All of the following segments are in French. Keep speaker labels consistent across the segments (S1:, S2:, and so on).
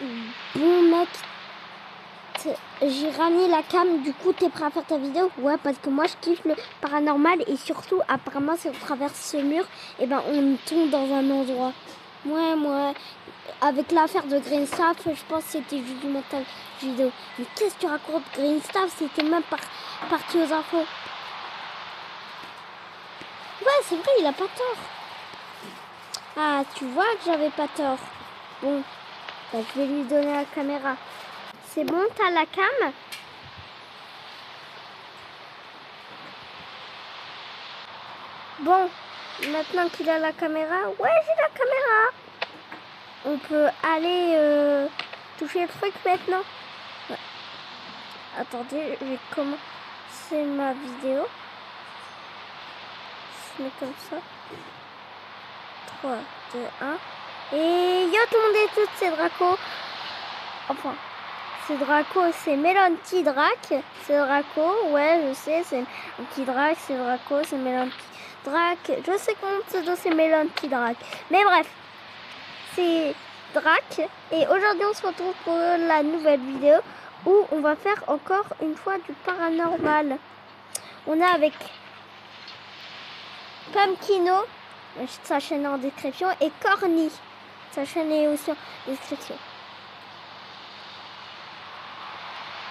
S1: Bon mec, j'ai ramené la cam, du coup t'es prêt à faire ta vidéo? Ouais, parce que moi je kiffe le paranormal et surtout apparemment si on traverse ce mur, et ben on tombe dans un endroit. Ouais, moi, avec l'affaire de Green Staff, je pense que c'était juste du montage vidéo. Mais qu'est-ce que tu racontes? Green Staff, c'était même parti aux infos. Ouais, c'est vrai, il a pas tort. Ah, tu vois que j'avais pas tort. Bon, bah, je vais lui donner la caméra. C'est bon, t'as la cam? Bon, maintenant qu'il a la caméra, ouais, j'ai la caméra. On peut aller toucher le truc maintenant. Ouais. Attendez, je vais commencer ma vidéo. Je mets comme ça. 3, 2, 1. Et yo tout le monde et toutes, c'est Draco. Enfin, c'est Draco, c'est Melonty Drac. C'est Draco, ouais, je sais, c'est un petit Drac, c'est Draco, c'est Melonty Drac. Je sais comment c'est Melonty Drac. Mais bref, c'est Drac. Et aujourd'hui, on se retrouve pour la nouvelle vidéo où on va faire encore une fois du paranormal. On est avec Pumpkino, sa chaîne en description, et Corny, sa chaîne est aussi en description.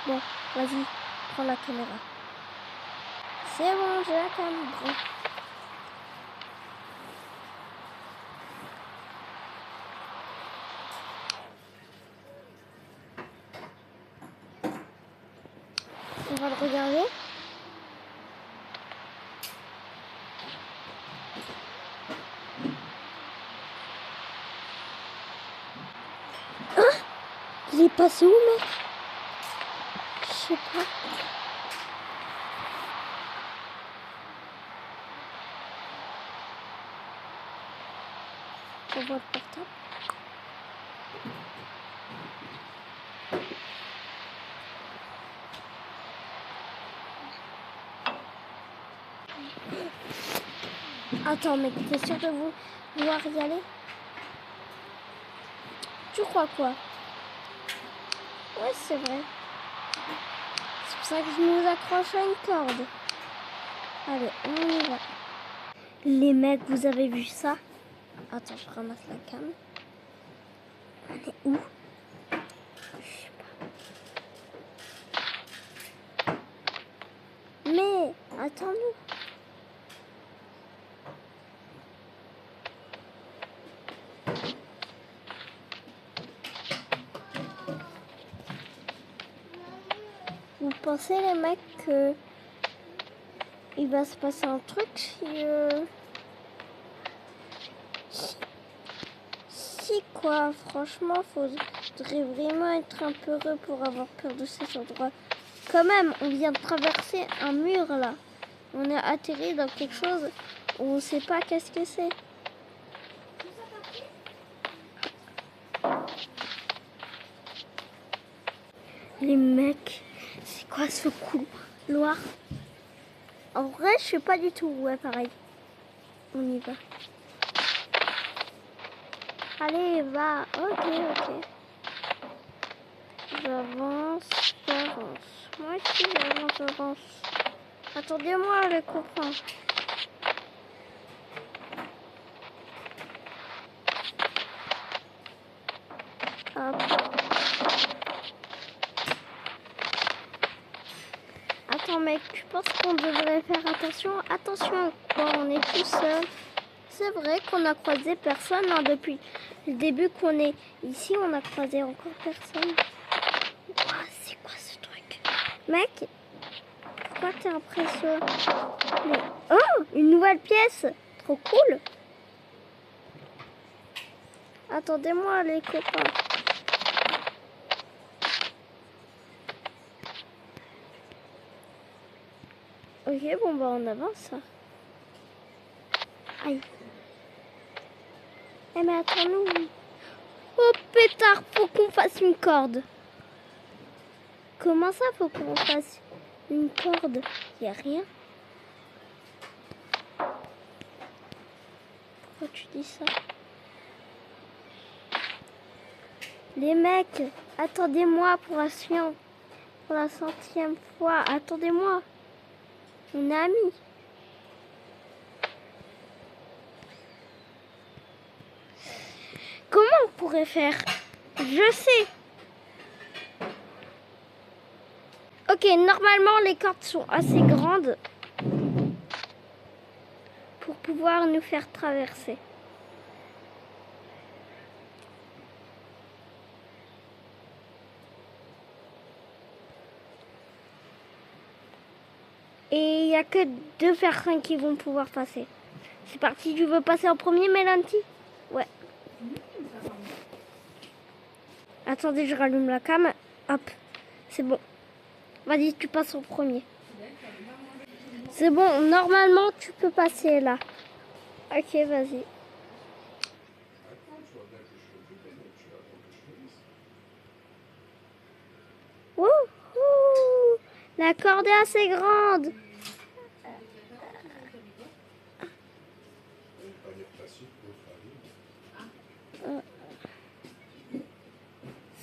S1: Bon, vas-y, prends la caméra. C'est bon, j'ai la caméra. On va le regarder. Il est passé où, mec? Je sais pas. On voit le portable. Attends, mec, t'es sûr de vouloir y aller? Tu crois quoi? Ouais, c'est vrai. C'est pour ça que je nous accroche à une corde. Allez, on y va. Les mecs, vous avez vu ça? Attends, je ramasse la cam. On est où? Je sais pas. Mais, attends-nous. Vous pensez, les mecs, que il va se passer un truc si quoi, franchement, faudrait vraiment être un peu heureux pour avoir peur de ces endroits. Quand même, on vient de traverser un mur là. On est atterri dans quelque chose où on sait pas qu'est-ce que c'est. Les mecs, c'est quoi ce couloir? En vrai, je sais pas du tout. Ouais, pareil. On y va. Allez, va. Ok, ok. J'avance, j'avance. Moi aussi, j'avance, j'avance. Attendez-moi, les copains. Hop. Attends, mec, je pense qu'on devrait faire attention. Attention, quand on est tout seul. C'est vrai qu'on a croisé personne hein, depuis le début qu'on est ici. On a croisé encore personne. Wow, c'est quoi ce truc? Mec, pourquoi t'es impressionné? Oh, une nouvelle pièce. Trop cool. Attendez-moi, les copains. Ok, bon, bah on avance. Aïe. Eh mais attends-nous. Oh pétard, faut qu'on fasse une corde. Comment ça, faut qu'on fasse une corde? Y a rien. Pourquoi tu dis ça? Les mecs, attendez-moi pour la centième fois. Attendez-moi. On est amis. Comment on pourrait faire? Je sais. Ok, normalement les cordes sont assez grandes pour pouvoir nous faire traverser. Et il n'y a que 2 personnes qui vont pouvoir passer. C'est parti, tu veux passer en premier, Mélanti? Ouais. Attendez, je rallume la cam. Hop, c'est bon. Vas-y, tu passes en premier. C'est bon, normalement, tu peux passer là. Ok, vas-y. Wouhou! La corde est assez grande.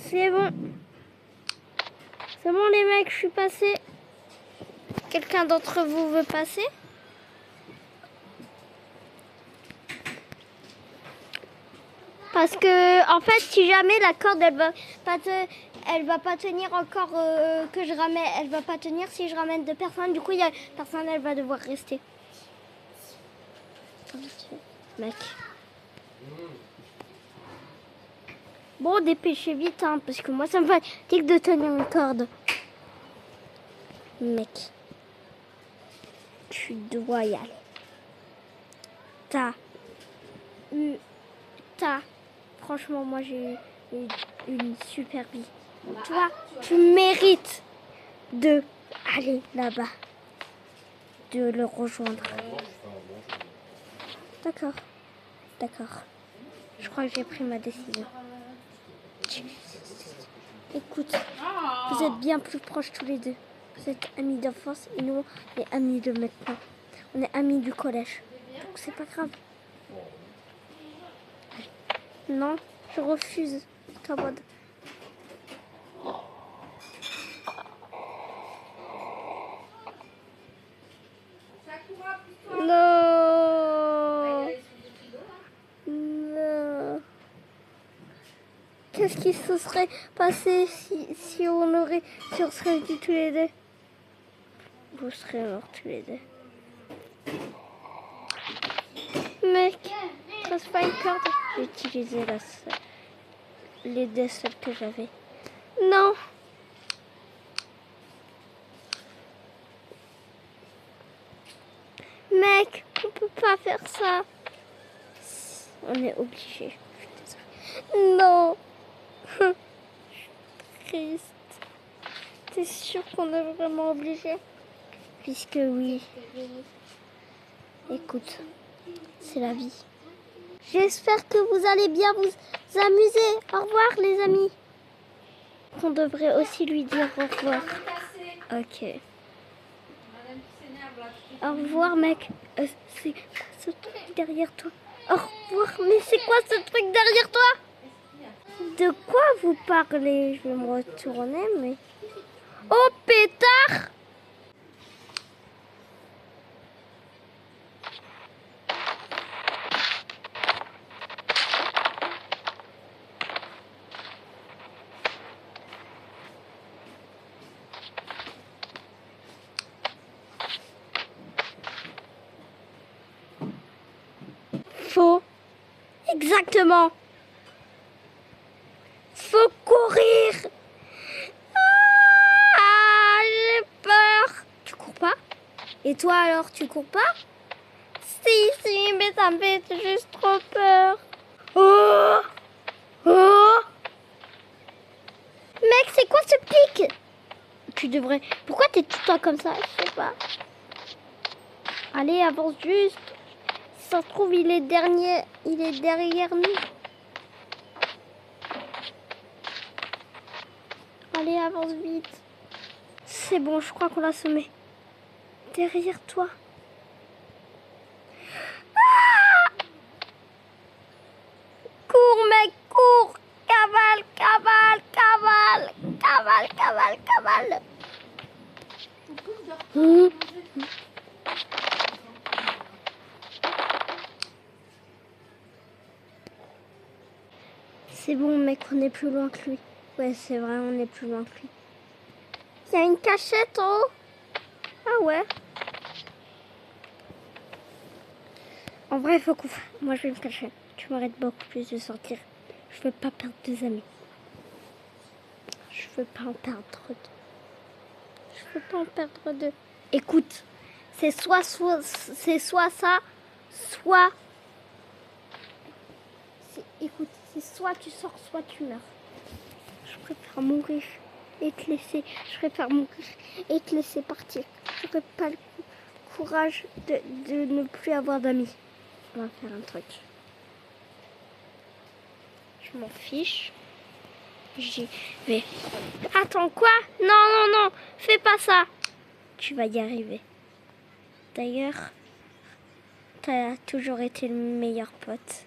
S1: C'est bon. C'est bon les mecs, je suis passé. Quelqu'un d'entre vous veut passer? Parce que en fait, si jamais la corde elle va pas tenir encore que je ramène, elle va pas tenir si je ramène 2 personnes. Du coup, il y a personne, elle va devoir rester. Mec. Bon, dépêchez vite, hein, parce que moi, ça me fatigue de tenir une corde. Mec. Tu dois y aller. Franchement, moi, j'ai eu une super vie. Toi, tu mérites de aller là-bas. De le rejoindre. D'accord. D'accord. Je crois que j'ai pris ma décision. Écoute, vous êtes bien plus proches tous les deux. Vous êtes amis d'enfance et nous, on est amis de maintenant. On est amis du collège. Donc c'est pas grave. Non, je refuse. Ta mode. Non. Non. Qu'est-ce qui se serait passé si on serait dit tous les deux? Vous serez morts tous les deux. Mec, c'est pas une corde. J'ai utilisé les 2 seules que j'avais. Non. Mec, on peut pas faire ça. On est obligé. Non. Je suis triste. T'es sûr qu'on est vraiment obligé? Puisque oui. Écoute, c'est la vie. J'espère que vous allez bien vous amuser. Au revoir les amis. On devrait aussi lui dire au revoir. Ok. Au revoir mec. C'est quoi ce truc derrière toi? Au revoir. Mais c'est quoi ce truc derrière toi? De quoi vous parlez? Je vais me retourner mais... Oh pétard! Faux. Exactement. Faut courir. Ah, j'ai peur. Tu cours pas? Et toi alors, tu cours pas? Si, mais ça me fait juste trop peur. Oh, oh. Mec, c'est quoi ce pic? Tu devrais... Pourquoi t'es tout le temps comme ça? Je sais pas. Allez, avance juste. Si ça se trouve, il est derrière nous. Allez, avance vite. C'est bon, je crois qu'on l'a semé. Derrière toi. Ah! Cours, mec, cours. Cavale, cavale. mal. Mmh. C'est bon, mec, on est plus loin que lui. Ouais, c'est vrai, on est plus loin que lui. Il y a une cachette en haut. Ah ouais. En vrai, il faut qu'on... Moi, je vais me cacher. Tu m'arrêtes beaucoup plus de sortir. Je veux pas perdre des amis. Je veux pas en perdre deux. Je veux pas en perdre deux. Écoute, c'est soit ça, soit... Écoute, c'est soit tu sors, soit tu meurs. Je préfère mourir et te laisser. Je préfère mourir et te laisser partir. J'aurais pas le courage de ne plus avoir d'amis. On va faire un truc. Je m'en fiche. J'y vais. Attends, quoi? Non, non, non. Fais pas ça. Tu vas y arriver. D'ailleurs, t'as toujours été le meilleur pote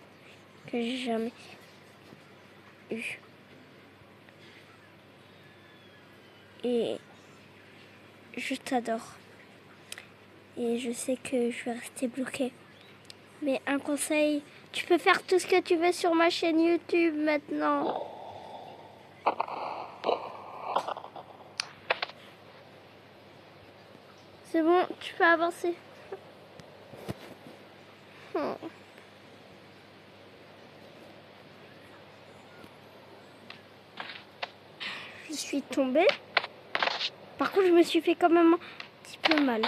S1: que j'ai jamais eu. Et je t'adore. Et je sais que je vais rester bloquée. Mais un conseil, tu peux faire tout ce que tu veux sur ma chaîne YouTube maintenant. C'est bon, tu peux avancer. Je suis tombée. Par contre, je me suis fait quand même un petit peu mal.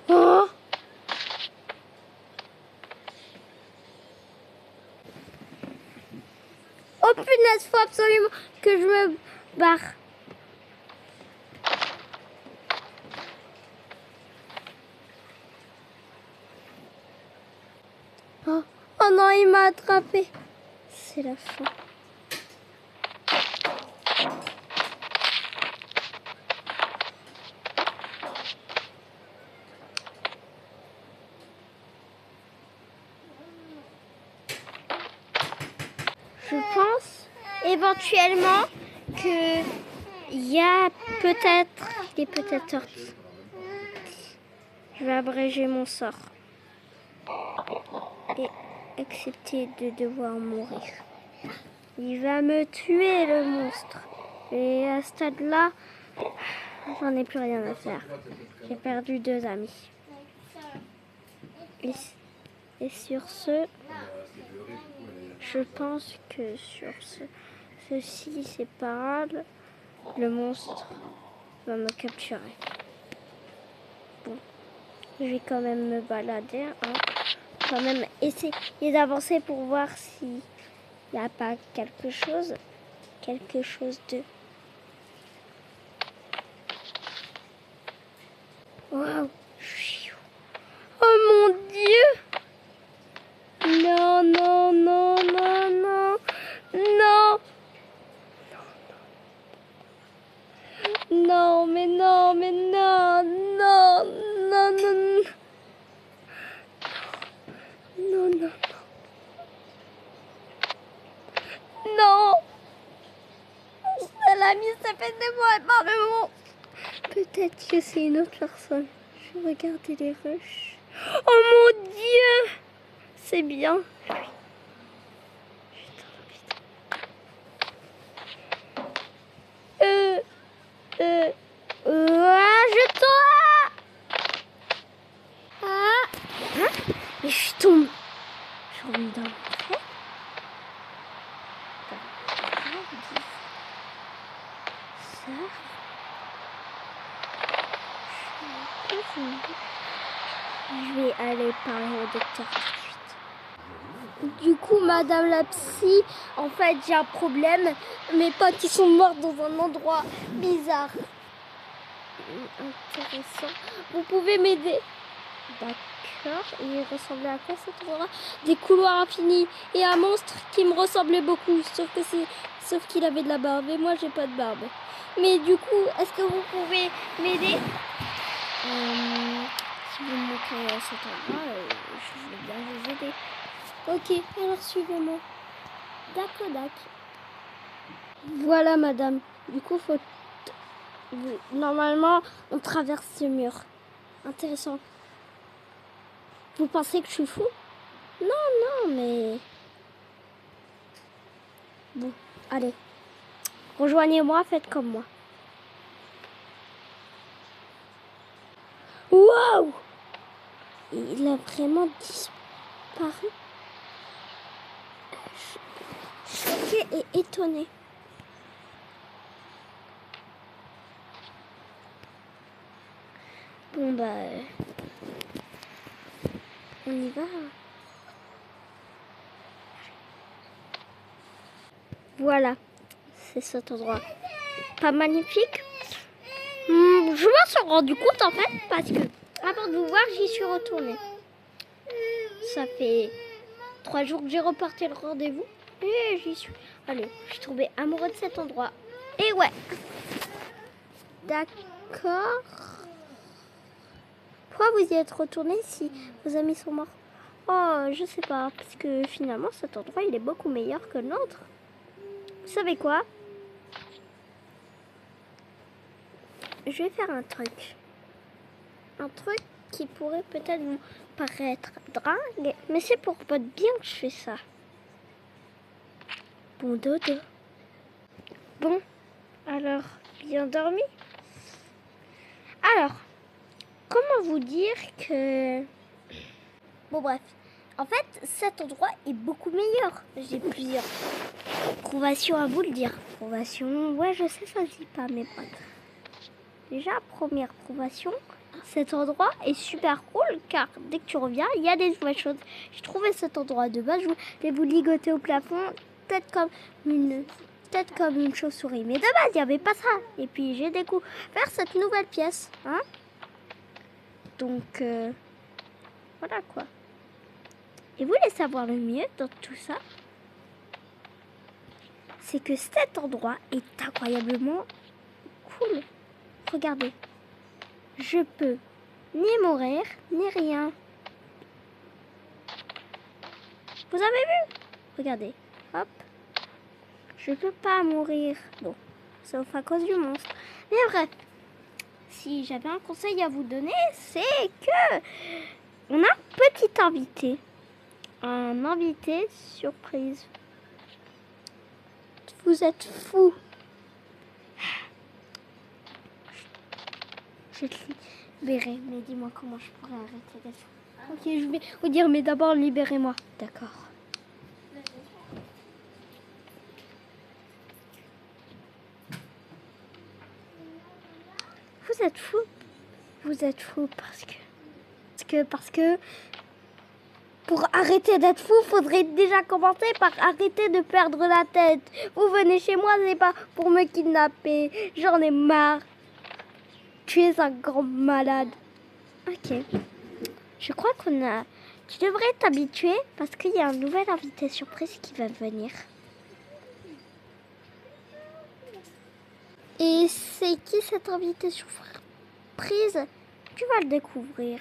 S1: Oh! Oh punaise, faut absolument que je me barre. Oh, oh non, il m'a attrapé. C'est la fin. Je pense éventuellement que il y a peut-être, il est peut-être sorti. Je vais abréger mon sort et accepter de devoir mourir. Il va me tuer, le monstre. Et à ce stade-là, j'en ai plus rien à faire. J'ai perdu 2 amis. Et sur ce, je pense que sur ceci, c'est pas grave. Le monstre va me capturer. Bon, je vais quand même me balader. Hein. Quand même essayer d'avancer pour voir s'il n'y a pas quelque chose de... Waouh! Oh mon Dieu! Non, non, non, non, non, non! Non, mais non, mais non, non, non, non, non, non, non! L'ami s'est fait dévorer par le monstre. Peut-être que c'est une autre personne. Je vais regarder les rushs. Oh mon Dieu! C'est bien. Je et je tombe. Je rentre dans le trait. Ça. Je vais aller parler au docteur tout de suite. Du coup, madame la psy, en fait, j'ai un problème. Mes potes, ils sont morts dans un endroit bizarre. Intéressant. Vous pouvez m'aider? D'accord. D'accord. Et il ressemblait à quoi cet endroit? Des couloirs infinis et un monstre qui me ressemblait beaucoup. Sauf qu'il avait de la barbe et moi j'ai pas de barbe. Mais du coup, est-ce que vous pouvez m'aider? Si vous me montrez cet endroit, je vais bien vous aider. Ok, alors suivez-moi. D'accord. Voilà, madame. Du coup, normalement, on traverse ce mur. Intéressant. Vous pensez que je suis fou? Non, mais... Bon, allez. Rejoignez-moi, faites comme moi. Waouh! Il a vraiment disparu. Choqué et étonné. Bon, bah... on y va. Voilà. C'est cet endroit. Pas magnifique? Je m'en suis rendu compte en fait parce que avant de vous voir, j'y suis retournée. Ça fait 3 jours que j'ai reporté le rendez-vous et j'y suis. Allez, je suis tombée amoureuse de cet endroit. Et ouais. D'accord. Pourquoi vous y êtes retourné si vos amis sont morts? Oh, je sais pas, parce que finalement cet endroit il est beaucoup meilleur que l'autre. Vous savez quoi? Je vais faire un truc. Un truc qui pourrait peut-être vous paraître dingue, mais c'est pour votre bien que je fais ça. Bon dodo. Bon, alors, bien dormi? Alors, comment vous dire que... Bon bref, en fait, cet endroit est beaucoup meilleur. J'ai plusieurs prouvations à vous le dire. Prouvation, ouais, je sais, ça se dit pas, mais bref. Déjà, première prouvation, cet endroit est super cool car dès que tu reviens, il y a des nouvelles choses. J'ai trouvé cet endroit de base, je voulais vous ligoter au plafond, peut-être comme une chauve-souris. Mais de base, il n'y avait pas ça. Et puis, j'ai découvert cette nouvelle pièce. Hein, donc, voilà quoi. Et vous voulez savoir le mieux dans tout ça? C'est que cet endroit est incroyablement cool. Regardez. Je peux ni mourir, ni rien. Vous avez vu? Regardez. Hop. Je peux pas mourir. Bon. Sauf à cause du monstre. Mais bref. Si j'avais un conseil à vous donner, c'est que... on a un petit invité. Un invité surprise. Vous êtes fous. Je vais te libérer. Mais dis-moi comment je pourrais arrêter d'être fou. Ok, je vais vous dire, mais d'abord libérez-moi. D'accord. Vous êtes fous. Vous êtes fous parce que pour arrêter d'être fou, faudrait déjà commencer par arrêter de perdre la tête. Vous venez chez moi, c'est pas pour me kidnapper. J'en ai marre. Tu es un grand malade. Ok. Je crois qu'on a... Tu devrais t'habituer parce qu'il y a un nouvel invité surprise qui va venir. Et c'est qui cet invité surprise? Tu vas le découvrir.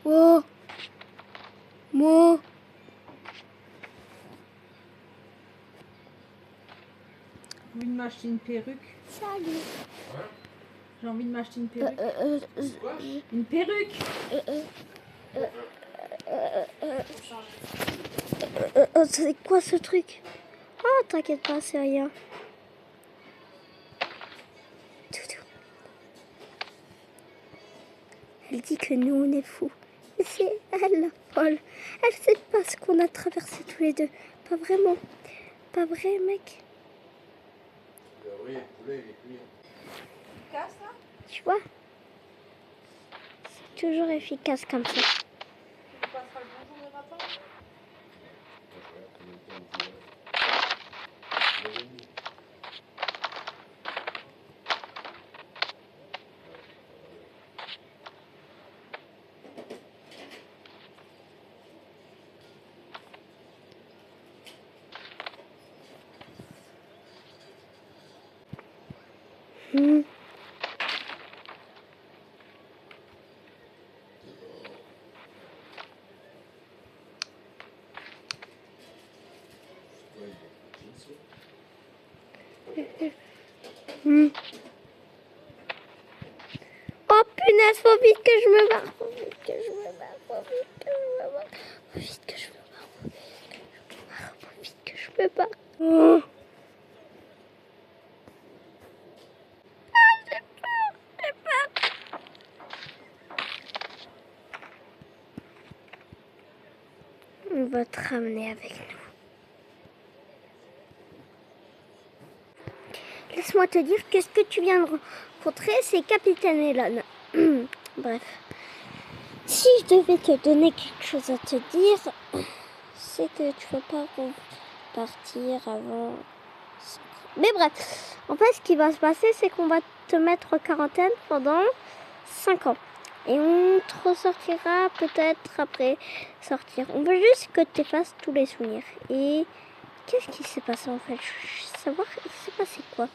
S1: Oh, moi.
S2: J'ai envie de m'acheter une perruque.
S1: Salut.
S2: J'ai envie de m'acheter une perruque. Une perruque.
S1: C'est quoi ce truc? Oh, t'inquiète pas, c'est rien. Elle dit que nous, on est fous. Mais c'est elle, la folle. Elle sait pas ce qu'on a traversé tous les deux. Pas vraiment. Pas vrai, mec.
S3: Oui, le poulet, il est cuit.
S2: Casse là.
S1: Tu vois? C'est toujours efficace comme ça.
S2: Tu passeras le bonjour le matin.
S1: Oh punaise, faut vite que je me barre. Faut vite que je me barre. Faut vite que je me barre. Faut vite que je me barre. Faut vite que je me barre. Oh. J'ai peur. On va te ramener avec nous. Laisse-moi te dire que ce que tu viens de rencontrer, c'est Capitaine Elon. Bref. Si je devais te donner quelque chose à te dire, c'est que tu ne vas pas partir avant... Mais bref, en fait, ce qui va se passer, c'est qu'on va te mettre en quarantaine pendant 5 ans. Et on te ressortira peut-être après sortir. On veut juste que tu effaces tous les souvenirs. Et qu'est-ce qui s'est passé en fait? Je veux savoir, il s'est passé quoi?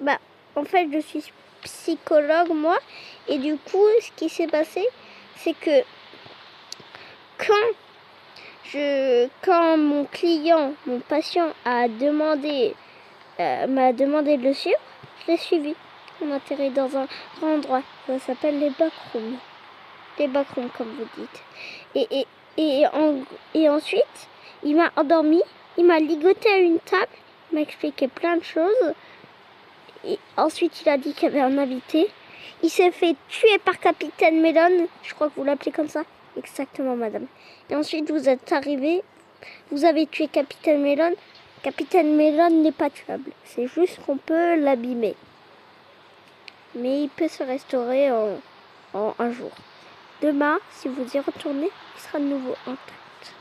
S1: Bah, en fait, je suis psychologue, moi. Et du coup, ce qui s'est passé, c'est que quand mon client, mon patient m'a demandé de le suivre, je l'ai suivi. On a atterri dans un grand endroit. Ça s'appelle les backrooms. Les backrooms, comme vous dites. Et ensuite, il m'a endormi. Il m'a ligoté à une table. Il m'a expliqué plein de choses. Et ensuite, il a dit qu'il y avait un invité. Il s'est fait tuer par Capitaine Melon. Je crois que vous l'appelez comme ça. Exactement, madame. Et ensuite, vous êtes arrivé. Vous avez tué Capitaine Melon. Capitaine Melon n'est pas tuable. C'est juste qu'on peut l'abîmer. Mais il peut se restaurer en un jour. Demain, si vous y retournez, il sera de nouveau intact.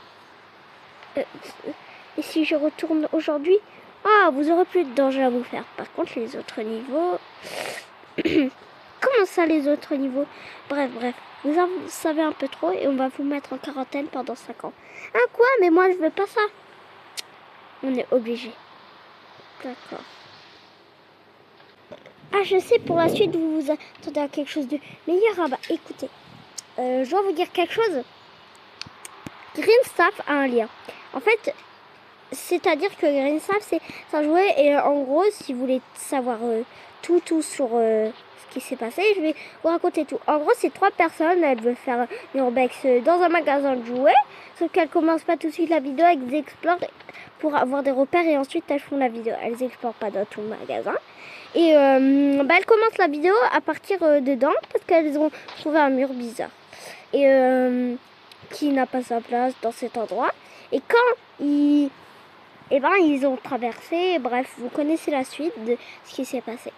S1: Et si je retourne aujourd'hui, vous aurez plus de danger à vous faire. Par contre, les autres niveaux... Comment ça, les autres niveaux? Bref. Vous en savez un peu trop et on va vous mettre en quarantaine pendant 5 ans. Ah quoi? Mais moi, je veux pas ça. On est obligé. D'accord. Ah, je sais, pour la suite, vous vous attendez à quelque chose de meilleur. Ah bah, écoutez. Je dois vous dire quelque chose. Greenstaff a un lien. En fait... C'est-à-dire que Greenstaff, c'est un jouet. Et en gros, si vous voulez savoir tout sur ce qui s'est passé, je vais vous raconter tout. En gros, c'est 3 personnes. Elles veulent faire une urbex dans un magasin de jouets. Sauf qu'elles commencent pas tout de suite la vidéo. Elles explorent pour avoir des repères. Et ensuite, elles font la vidéo. Elles explorent pas dans tout le magasin. Et elles commencent la vidéo à partir dedans. Parce qu'elles ont trouvé un mur bizarre. Et qui n'a pas sa place dans cet endroit. Et quand ils ont traversé, bref, vous connaissez la suite de ce qui s'est passé.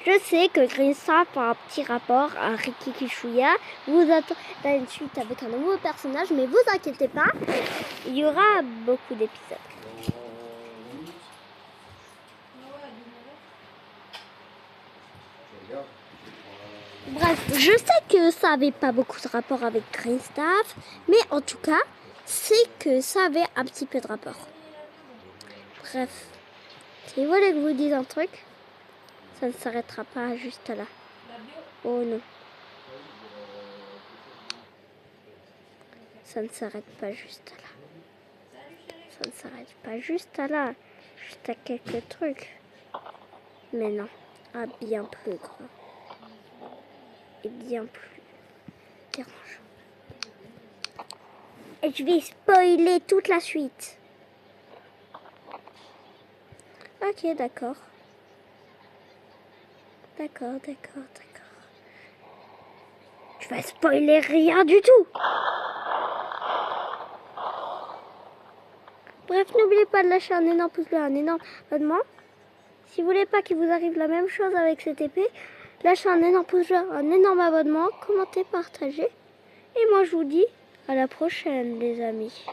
S1: Je sais que Greenstaff a un petit rapport à Rikikishuya. Vous attendez une suite avec un nouveau personnage, mais vous inquiétez pas, il y aura beaucoup d'épisodes. Bref, je sais que ça avait pas beaucoup de rapport avec Greenstaff, mais en tout cas, c'est que ça avait un petit peu de rapport. Bref, si vous voulez que je vous dise un truc, ça ne s'arrêtera pas juste là. Oh non. Ça ne s'arrête pas juste là. Ça ne s'arrête pas juste là. Juste à quelques trucs. Mais non, à bien plus grand. Et bien plus dérangeant. Et je vais spoiler toute la suite. Ok, d'accord. D'accord. Je vais spoiler rien du tout. Bref, n'oubliez pas de lâcher un énorme pouce bleu, un énorme abonnement. Si vous voulez pas qu'il vous arrive la même chose avec cette épée, lâchez un énorme pouce bleu, un énorme abonnement, commentez, partagez. Et moi, je vous dis à la prochaine, les amis.